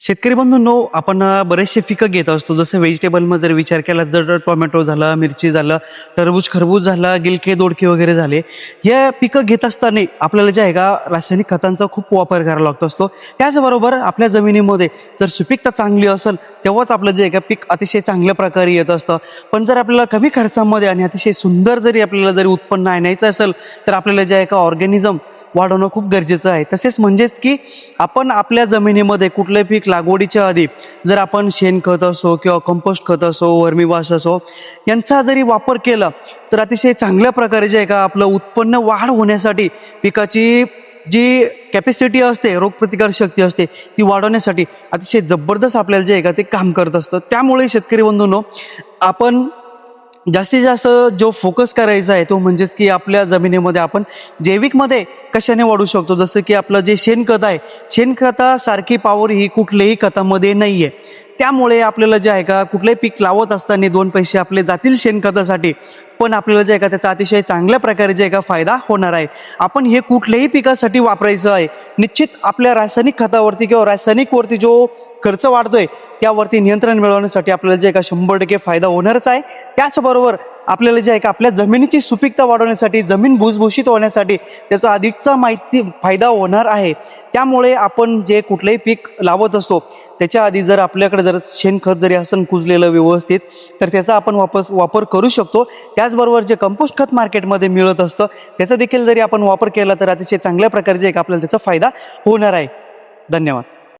शेतकरी बंधूंनो, आपण बरेचसे पिकं घेत असतो. जसं व्हेजिटेबलमध्ये जर विचार केला तर टोमॅटो झालं, मिरची झालं, टरबूज, खरबूज झालं, गिलके, दोडके वगैरे झाले. या पिकं घेत असताना आपल्याला जे आहे का रासायनिक खतांचा खूप वापर करावा लागत असतो. त्याचबरोबर आपल्या जमिनीमध्ये जर सुपीकता चांगली असेल तेव्हाच आपलं जे आहे का पीक अतिशय चांगल्या प्रकारे येत असतं. पण जर आपल्याला कमी खर्चामध्ये आणि अतिशय सुंदर जरी उत्पन्न आणायचं असेल तर आपल्याला जे आहे का ऑर्गॅनिझम वाढवणं खूप गरजेचं आहे. तसेच म्हणजेच की आपण आपल्या जमिनीमध्ये कुठलंही पीक लागवडीच्या आधी जर आपण शेणखत असो किंवा कंपोस्ट खत असो, वर्मीवाश असो यांचा जरी वापर केला तर अतिशय चांगल्या प्रकारे जे आहे का आपलं उत्पन्न वाढ होण्यासाठी पिकाची जी कॅपॅसिटी असते, रोगप्रतिकार शक्ती असते ती वाढवण्यासाठी अतिशय जबरदस्त आपल्याला जे आहे का ते काम करत असतं. त्यामुळे शेतकरी बंधूंनो, आपण जास्तीत जास्त जो फोकस करायचा आहे तो म्हणजेच की आपल्या जमिनीमध्ये आपण जैविकमध्ये कशाने वाढू शकतो. जसं की आपलं जे शेणखत आहे, शेणखतासारखी पॉवर ही कुठल्याही खतामध्ये नाही आहे. त्यामुळे आपल्याला जे आहे का कुठलंही पीक लावत असताना 2 पैसे आपले जातील शेणखतासाठी, पण आपल्याला जे आहे का त्याचा अतिशय चांगल्या प्रकारे जे आहे का फायदा होणार आहे. आपण हे कुठल्याही पिकासाठी वापरायचं आहे. निश्चित आपल्या रासायनिक खतावरती किंवा रासायनिकवरती जो खर्च वाढतोय त्यावरती नियंत्रण मिळवण्यासाठी आपल्याला जे आहे का 100% फायदा होणारच आहे. त्याचबरोबर आपल्याला जे आहे का आपल्या जमिनीची सुपीकता वाढवण्यासाठी, जमीन भुसभुशीत होण्यासाठी त्याचा अधिकचा फायदा होणार आहे. त्यामुळे आपण जे कुठलंही पीक लावत असतो त्याच्या आधी जर आपल्याकडे जर शेणखत जरी असेल कुजलेलं व्यवस्थित तर त्याचा आपण वापर करू शकतो. त्याचबरोबर जे कंपोस्ट खत मार्केटमध्ये मिळत असतं त्याचा देखील जरी आपण वापर केला तर अतिशय चांगल्या प्रकारे जे आहे का आपल्याला त्याचा फायदा होणार आहे. धन्यवाद.